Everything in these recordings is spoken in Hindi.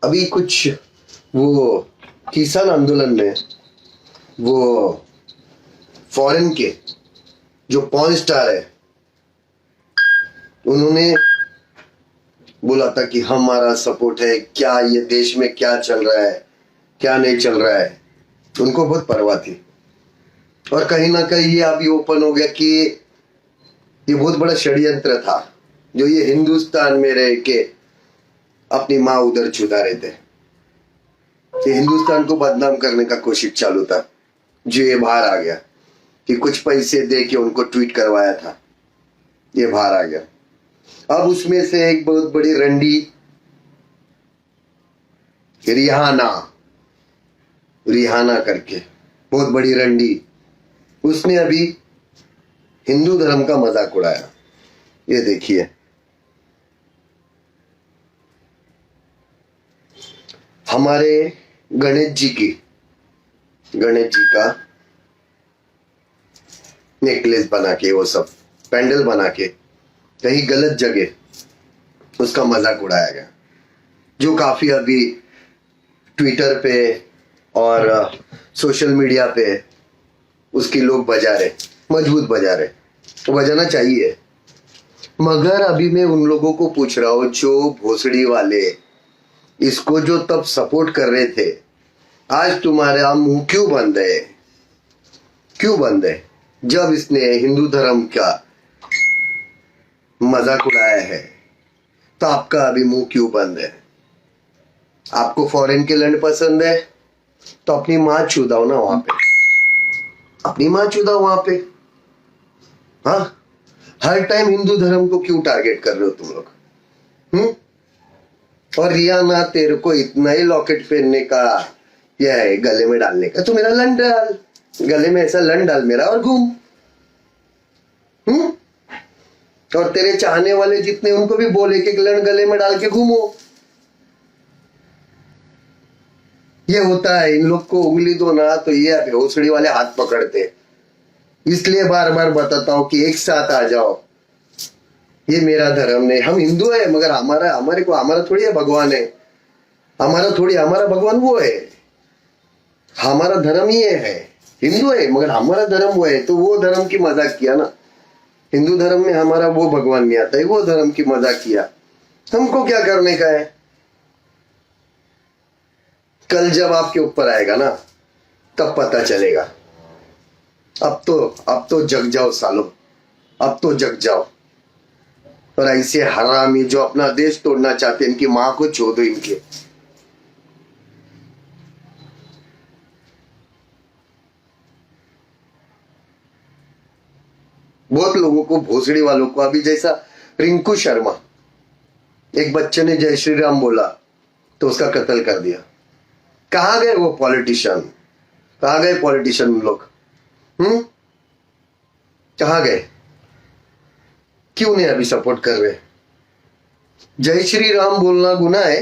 अभी कुछ वो किसान आंदोलन में वो फॉरेन के जो पॉर्न स्टार है उन्होंने बोला था कि हमारा सपोर्ट है, क्या ये देश में क्या चल रहा है क्या नहीं चल रहा है, उनको बहुत परवाह थी। और कहीं ना कहीं ये अभी ओपन हो गया कि ये बहुत बड़ा षड्यंत्र था जो ये हिंदुस्तान में रह के अपनी माँ उधर छुदा रहे थे। ये हिंदुस्तान को बदनाम करने का कोशिश चालू था जो ये बाहर आ गया कि कुछ पैसे दे के उनको ट्वीट करवाया था, ये बाहर आ गया। अब उसमें से एक बहुत बड़ी रंडी रिहाना करके बहुत बड़ी रंडी, उसने अभी हिंदू धर्म का मजाक उड़ाया। ये देखिए, हमारे गणेश जी का नेकलेस बना के, वो सब पैंडल बना के कहीं गलत जगह उसका मजाक उड़ाया गया, जो काफी अभी ट्विटर पे और सोशल मीडिया पे उसकी लोग बजा रहे, मजबूत बजा रहे। तो बजाना चाहिए, मगर अभी मैं उन लोगों को पूछ रहा हूं जो भोसड़ी वाले इसको जो तब सपोर्ट कर रहे थे, आज तुम्हारा मुंह क्यों बंद है? क्यों बंद है? जब इसने हिंदू धर्म का मजाक उड़ाया है तो आपका अभी मुंह क्यों बंद है? आपको फॉरेन के लंड पसंद है तो अपनी माँ चुदाओ ना वहां पे, अपनी माँ चुदाओ वहां पे। हाँ, हर टाइम हिंदू धर्म को क्यों टारगेट कर रहे हो तुम लोग? और रियाना, तेरे को इतना ही लॉकेट पहनने का यह है, गले में डालने का, तो मेरा लन डाल, गले में ऐसा लन डाल मेरा और घूम। और तेरे चाहने वाले जितने उनको भी बोले कि लन गले में डाल के घूमो। ये होता है, इन लोग को उंगली दो ना तो ये भोसड़ी वाले हाथ पकड़ते। इसलिए बार बार बताता हूं कि एक साथ आ जाओ, ये मेरा धर्म नहीं, हम हिंदू है मगर हमारा थोड़ी है भगवान है, हमारा भगवान वो है, हमारा धर्म ही है, हिंदू है मगर हमारा धर्म वो है। तो वो धर्म की मजाक किया ना, हिंदू धर्म में हमारा वो भगवान नहीं आता है, वो धर्म की मजाक किया। हमको क्या करने का है? कल जब आपके ऊपर आएगा ना तब पता चलेगा। अब तो जग जाओ सालो, अब तो जग जाओ। और ऐसे हरामी जो अपना देश तोड़ना चाहते हैं, इनकी मां को छोड़ दो इनके। बहुत लोगों को, भोसड़ी वालों को, अभी जैसा रिंकू शर्मा, एक बच्चे ने जय श्री राम बोला तो उसका कत्ल कर दिया। कहां गए वो पॉलिटिशियन? कहां गए पॉलिटिशियन लोग? कहां गए? क्यों नहीं अभी सपोर्ट कर रहे? जय श्री राम बोलना गुनाह है?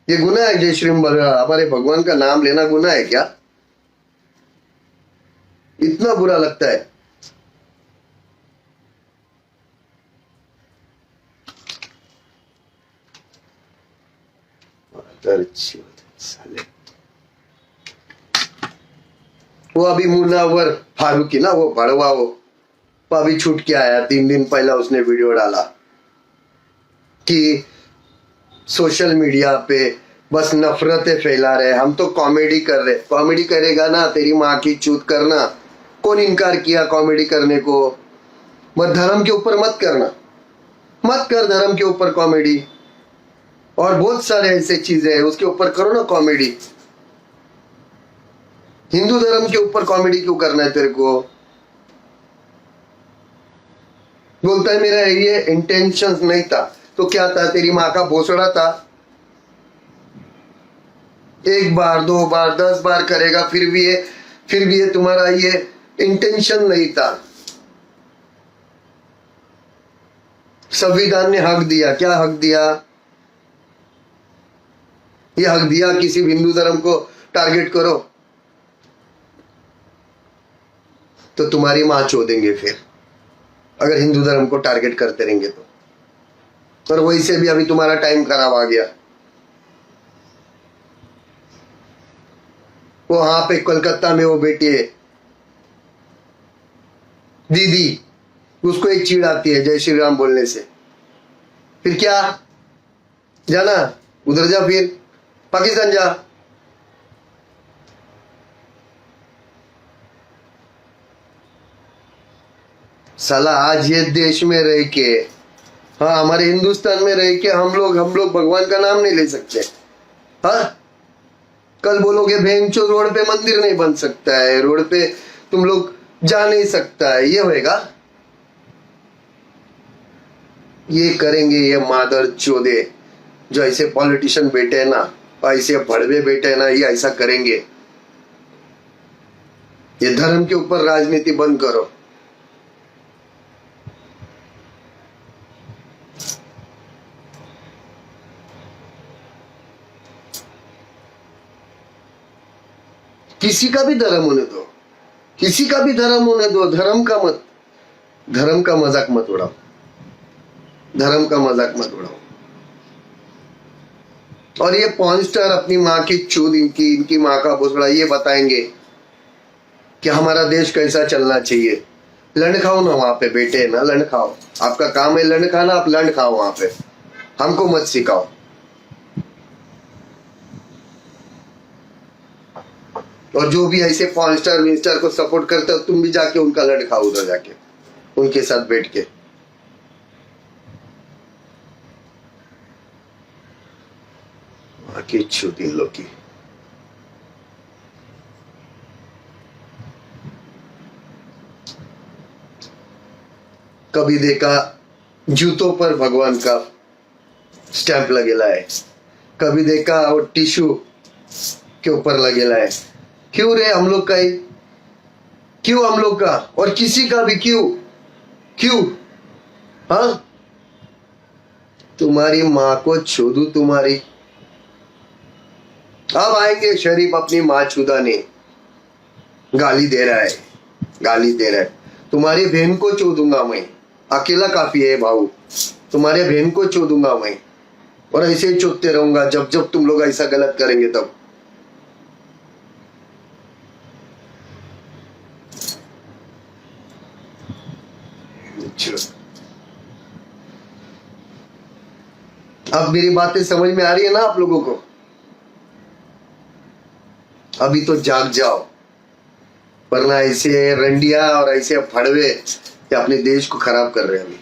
ये गुनाह है? जय श्री राम हमारे भगवान का नाम लेना गुनाह है क्या? इतना बुरा लगता है? साले, वो अभी मुनावर फारूकी ना, वो भड़वा, वो अभी छूट के आया। 3 दिन पहला उसने वीडियो डाला कि सोशल मीडिया पे बस नफरतें फैला रहे, हम तो कॉमेडी कर रहे। कॉमेडी करेगा ना, तेरी माँ की चूत करना। कौन इनकार किया कॉमेडी करने को? मत धर्म के ऊपर मत करना, मत कर धर्म के ऊपर कॉमेडी। और बहुत सारे ऐसे चीजें हैं उसके ऊपर करो ना कॉमेडी। हिंदू धर्म के ऊपर कॉमेडी क्यों करना है तेरे को? बोलता है मेरा ये इंटेंशन नहीं था, तो क्या था? तेरी माँ का भोसड़ा था। 1 बार 2 बार 10 बार करेगा फिर भी ये तुम्हारा ये इंटेंशन नहीं था। संविधान ने हक दिया, क्या हक दिया? ये हक दिया किसी हिंदू धर्म को टारगेट करो तो तुम्हारी मां चोदेंगे फिर, अगर हिंदू धर्म को टारगेट करते रहेंगे तो। और वहीं से भी अभी तुम्हारा टाइम खराब आ गया। वो वहां पे कोलकाता में वो बेटी है दीदी, उसको एक चीड़ आती है जय श्री राम बोलने से। फिर क्या, जाना उधर जा, फिर पाकिस्तान जा। साला आज ये देश में रह के, हाँ हमारे हिंदुस्तान में रह के हम लोग भगवान का नाम नहीं ले सकते। हाँ, कल बोलोगे भेंचो रोड पे मंदिर नहीं बन सकता है, रोड पे तुम लोग जा नहीं सकता है, ये होएगा? ये करेंगे ये मादर चोदे जो ऐसे पॉलिटिशियन बैठे हैं ना, ऐसे भड़वे बैठे हैं ना, ये ऐसा करेंगे। ये धर्म के ऊपर राजनीति बंद करो। किसी का भी धर्म होने दो, किसी का भी धर्म होने दो, धर्म का मजाक मत उड़ाओ, धर्म का मजाक मत उड़ाओ। और ये पॉर्न स्टार अपनी माँ की चूद, इनकी माँ का भोसड़ा ये बताएंगे कि हमारा देश कैसा चलना चाहिए। लंड खाओ ना वहां पे, बेटे ना लंड खाओ, आपका काम है लंड खाना, आप लंड खाओ वहां पे, हमको मत सिखाओ। और जो भी ऐसे पॉर्न स्टार मिनिस्टर को सपोर्ट करते हो, तुम भी जाके उनका लंड खाओ, उधर जाके उनके साथ बैठ के। की छूट इन लोग की। कभी देखा जूतों पर भगवान का स्टैंप लगेला है, कभी देखा वो टिश्यू के ऊपर लगेला है। क्यों रे हम लोग का ही, क्यों हम लोग का और किसी का भी क्यों क्यों? हाँ, तुम्हारी माँ को छू तुम्हारी। अब आएंगे शरीफ अपनी माँ छुदाने, गाली दे रहा है, गाली दे रहा है। तुम्हारी बहन को छू दूंगा मैं, अकेला काफी है भाऊ, तुम्हारे बहन को छू दूंगा मैं, और ऐसे ही चूतते रहूंगा जब जब तुम लोग ऐसा गलत करेंगे तब। अब मेरी बातें समझ में आ रही है ना आप लोगों को? अभी तो जाग जाओ, वरना ऐसे रंडिया और ऐसे फड़वे ये अपने देश को खराब कर रहे हैं। अभी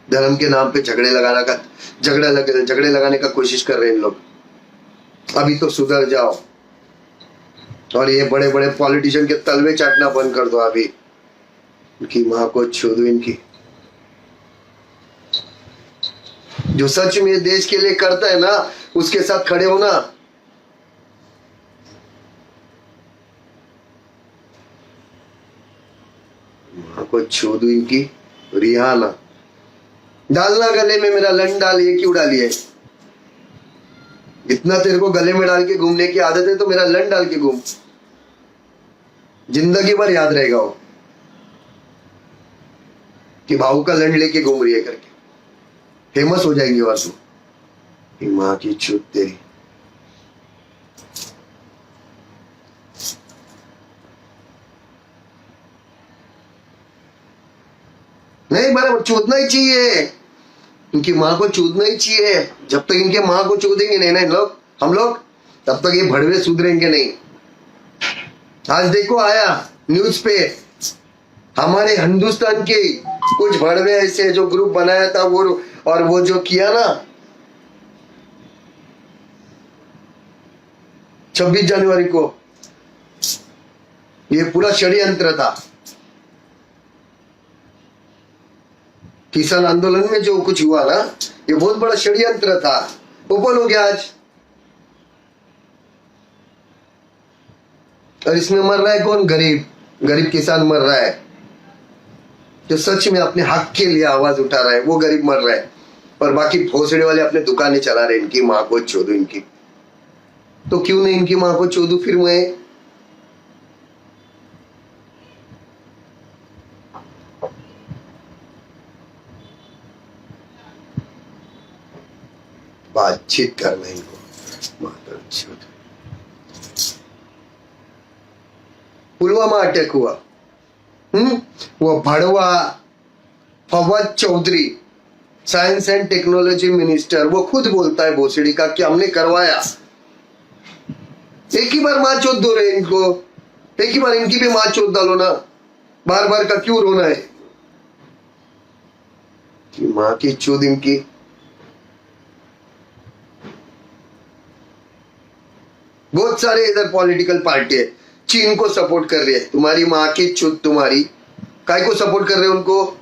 धर्म के नाम पे झगड़े लगाने का कोशिश कर रहे हैं इन लोग। अभी तो सुधर जाओ और ये बड़े बड़े पॉलिटिशियन के तलवे चाटना बंद कर दो। अभी इनकी माँ को छू दो, इनकी। जो सच में देश के लिए करता है ना, उसके साथ खड़े हो ना। माँ को छू दो इनकी, रिहाना डालना गले में, मेरा लन डाल, ये क्यों डाली है? इतना तेरे को गले में डाल के घूमने की आदत है तो मेरा लन डाल के घूम, जिंदगी भर याद रहेगा वो कि भाऊ का लन लेके घूम रही है करके। फेमस हो जाएंगे और तुम, माँ की छूट तेरी। नहीं, बराबर चूदना ही चाहिए, इनकी माँ को चूदना ही चाहिए। जब तक इनके माँ को चूदेंगे नहीं ना इन लोग, हम लोग, तब तक ये भड़वे सुधरेंगे नहीं। आज देखो आया न्यूज पे, हमारे हिंदुस्तान के कुछ भड़वे ऐसे जो ग्रुप बनाया था वो, और वो जो किया ना 26 जनवरी को, ये पूरा षड्यंत्र था। किसान आंदोलन में जो कुछ हुआ ना, ये बहुत बड़ा षड्यंत्र था। ओपन हो गया आज। और इसमें मर रहा है कौन? गरीब गरीब किसान मर रहा है, जो सच में अपने हक के लिए आवाज उठा रहा है, वो गरीब मर रहा है। और बाकी भोसड़े वाले अपने दुकानें चला रहे। इनकी माँ को छोड़ो इनकी। तो क्यों नहीं इनकी माँ को छोड़ू फिर मैं? चित करना इनको। पुलवामा अटैक हुआ, वो भड़वा Fawad Chaudhry science and technology minister, वो खुद बोलता है भोसड़ी का कि हमने करवाया। एक ही बार माँ चोद दो रहे इनको, एक ही बार इनकी भी माँ चोद डालो ना, बार बार का क्यों रोना है कि माँ की चोद इनकी। बहुत सारे इधर पॉलिटिकल पार्टी है, चीन को सपोर्ट कर रही है, तुम्हारी माँ की चुत तुम्हारी। काय को सपोर्ट कर रहे हो उनको?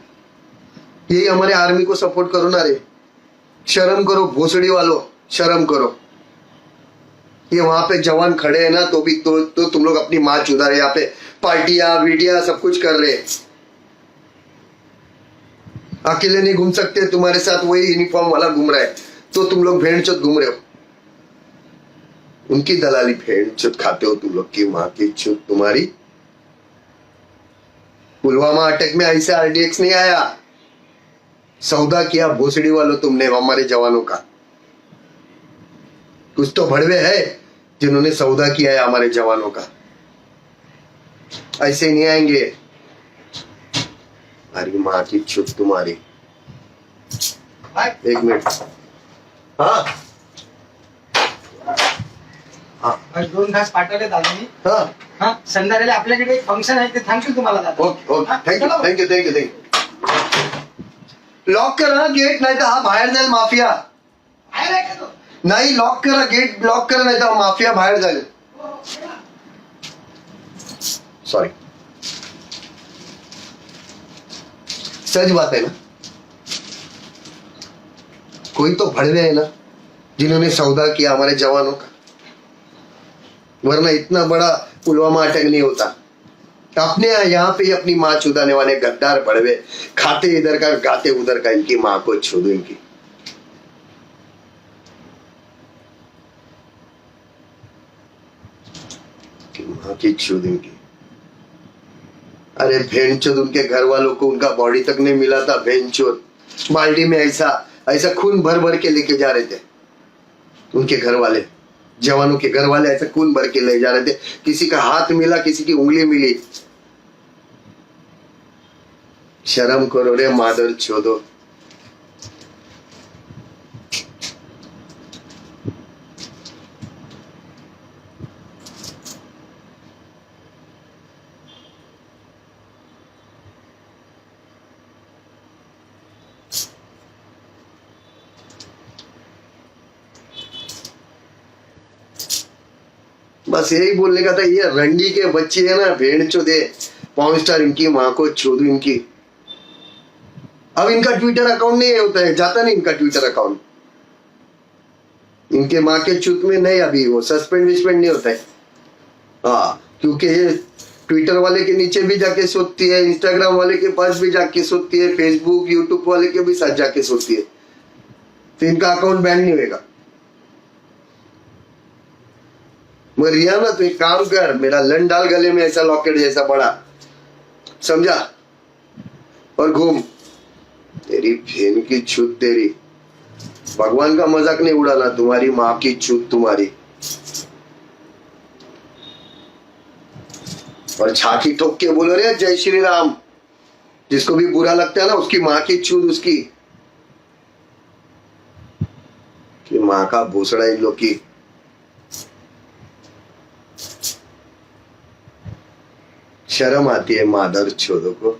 यही हमारे आर्मी को सपोर्ट करो ना रे, शर्म करो भोसड़ी वालों, शर्म करो। ये वहां पे जवान खड़े हैं ना, तो भी तो तुम लोग अपनी माँ चुदा रहे, यहाँ पे पार्टियां वीडिया सब कुछ कर रहे। अकेले नहीं घूम सकते, तुम्हारे साथ वही यूनिफॉर्म वाला घूम रहा है, तो तुम लोग भेड़चोद घूम रहे हो। उनकी दलाली भेड़चोद खाते हो तुम लोग की माँ की चुत तुम्हारी। पुलवामा अटैक में ऐसे आरडीएक्स नहीं आया, सौदा किया भोसड़ी वालों तुमने हमारे जवानों का। कुछ तो भड़वे है जिन्होंने सौदा किया है हमारे जवानों का, ऐसे नहीं आएंगे। अरे माँ की चुप तुम्हारी। एक मिनट। हाँ हाँ, 2 घास पाठवले दादानी। हाँ हाँ, संध्याकाळी आपल्याकडे एक फंक्शन आहे, ते सांगशील तुम्हाला दादा? Okay okay, thank you. लॉक करा गेट, नाही तर हा बाहेर जाईल माफिया। बाहेर आहे का तो? नाही, लॉक करा गेट, ब्लॉक करा, नाही तर माफिया बाहेर जाईल। सॉरी, सच बात है ना, कोई तो भड़वे है ना जिन्होंने सौदा किया हमारे जवानों का, वरना इतना बड़ा पुलवामा अटैक नहीं होता। अपने यहाँ पे ही अपनी माँ चुदाने वाले गद्दार भड़वे, खाते इधर का गाते उधर का, इनकी माँ को छू दो इनकी। माँ की छूद इनकी। अरे भेंचोद, उनके घर वालों को उनका बॉडी तक नहीं मिला था। भेंचोद बाल्टी में ऐसा ऐसा खून भर भर के लेके जा रहे थे उनके घर वाले, जवानों के घर वाले ऐसा खून भर के ले जा रहे थे। किसी का हाथ मिला, किसी की उंगली मिली। शर्म करो रे मादर चोदो। बस यही बोलने का था। ये रंडी के बच्चे है ना, भेड़ चोदे, पॉर्न स्टार, इनकी माँ को छोड़ू इनकी। अब इनका ट्विटर अकाउंट नहीं होता है, जाता नहीं इनका ट्विटर अकाउंट। इनके माँ के चुत में नहीं, अभी वो सस्पेंड विस्पेंड नहीं होता है। हाँ, क्योंकि ये ट्विटर वाले के नीचे भी जाके सोचती है, इंस्टाग्राम वाले के पास भी जाके सोचती है, फेसबुक यूट्यूब वाले के भी साथ जाके सोचती है, तो इनका अकाउंट बैन नहीं होगा। मगर रिया ना, तो एक काम कर, मेरा लन डाल गले में ऐसा लॉकेट जैसा बड़ा, समझा, और घूम। तेरी बहन की छूत तेरी, भगवान का मजाक नहीं उड़ाना, तुम्हारी माँ की छूत तुम्हारी। और छाती ठोक के बोलो रे जय श्री राम, जिसको भी बुरा लगता है ना, उसकी माँ की छूत उसकी, कि माँ का भूसड़ा इन लोग की। शर्म आती है मादर चोदों को।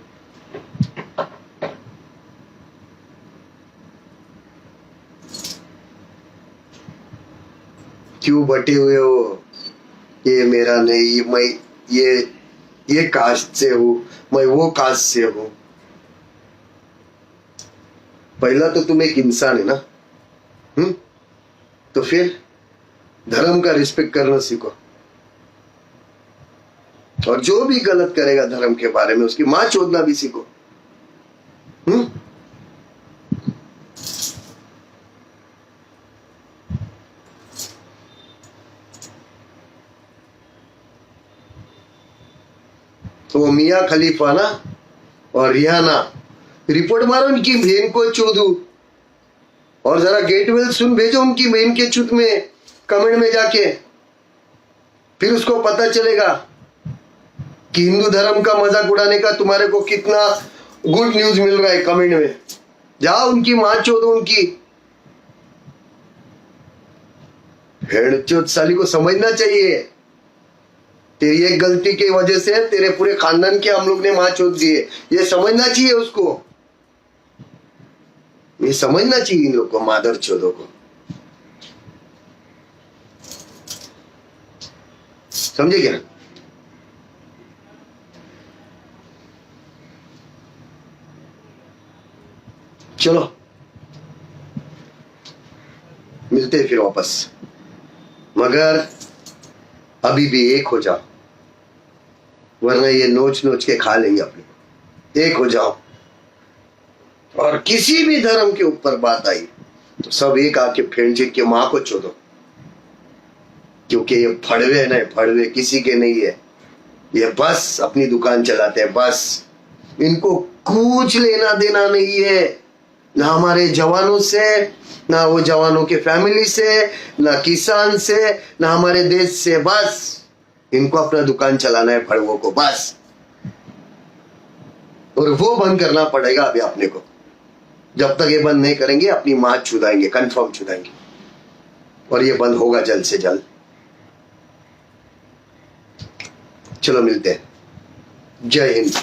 क्यों बटे हुए हो? ये मेरा नहीं, मैं ये कास्ट से हूं, मैं वो कास्ट से हूं। पहला तो तुम एक इंसान है ना, तो फिर धर्म का रिस्पेक्ट करना सीखो। और जो भी गलत करेगा धर्म के बारे में, उसकी मां चोदना भी सीखो। तो वो मियां खलीफा ना और रिहाना, रिपोर्ट मारो इनकी बहन को चोदू, और जरा गेट वेल सुन भेजो उनकी बहन के चुत में, कमेंट में जाके, फिर उसको पता चलेगा कि हिंदू धर्म का मजाक उड़ाने का तुम्हारे को कितना गुड न्यूज मिल रहा है। कमेंट में जाओ, उनकी मां चोदो उनकी। हेड़चोद साली को समझना चाहिए, तेरी एक गलती की वजह से तेरे पूरे खानदान के हम लोग ने मां चोद दिए, ये समझना चाहिए उसको, ये समझना चाहिए इन लोग को, मादर चोदों को। समझे क्या? चलो मिलते हैं फिर वापस, मगर अभी भी एक हो जाओ, वरना ये नोच नोच के खा लेंगे अपने को। एक हो जाओ, और किसी भी धर्म के ऊपर बात आई तो सब एक आके फेंच के मां को चोदो, क्योंकि ये फड़वे नहीं, फड़वे किसी के नहीं है, ये बस अपनी दुकान चलाते हैं, बस इनको कुछ लेना देना नहीं है, ना हमारे जवानों से, ना वो जवानों के फैमिली से, ना किसान से, ना हमारे देश से। बस इनको अपना दुकान चलाना है फड़वों को, बस। और वो बंद करना पड़ेगा अभी अपने को। जब तक ये बंद नहीं करेंगे अपनी मां छुदाएंगे, कंफर्म छुदाएंगे, और ये बंद होगा जल्द से जल्द। चलो मिलते हैं। जय हिंद।